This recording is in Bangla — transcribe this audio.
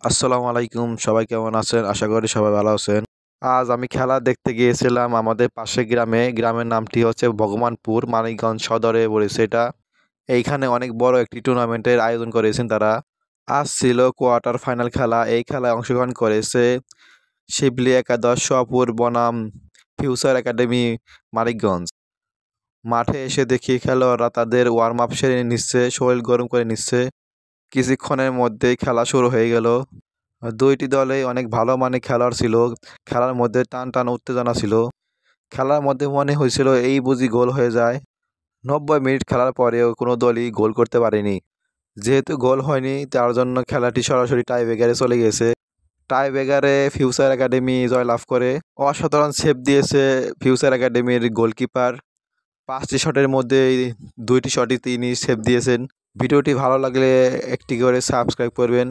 আসসালামু আলাইকুম, সবাই কেমন আছেন? আশা করি সবাই ভালো আছেন। আজ আমি খেলা দেখতে গিয়েছিলাম আমাদের পাশের গ্রামে। গ্রামের নামটি হচ্ছে ভগবানপুর, মানিকগঞ্জ সদরে পড়েছে এটা। এইখানে অনেক বড় একটি টুর্নামেন্টের আয়োজন করেছেন তারা। আজ ছিল কোয়ার্টার ফাইনাল খেলা। এই খেলায় অংশগ্রহণ করেছে শিবলী একাদশ, সোহাপুর বনাম ফিউচার একাডেমি মানিকগঞ্জ। মাঠে এসে দেখি খেলোয়াড়রা তাদের ওয়ার্ম আপ সেরে নিচ্ছে, শরীর গরম করে নিচ্ছে। কিছুক্ষণের মধ্যেই খেলা শুরু হয়ে গেল। দুইটি দলেই অনেক ভালো মানের খেলোয়াড় ছিল। খেলার মধ্যে টান উত্তেজনা ছিল। খেলার মধ্যে মনে হয়েছিল এই বুঝি গোল হয়ে যায়। ৯০ মিনিট খেলার পরেও কোনো দলই গোল করতে পারেনি। যেহেতু গোল হয়নি তার জন্য খেলাটি সরাসরি টাই ব্রেকারে চলে গেছে। টাই ব্রেকারে ফিউচার একাডেমি জয়লাভ করে। অসাধারণ সেভ দিয়েছে ফিউচার একাডেমির গোলকিপার। ৫টি শটের মধ্যে ২টি শটই তিনি সেভ দিয়েছেন। ভিডিওটি ভালো লাগলে একটি করে সাবস্ক্রাইব করবেন।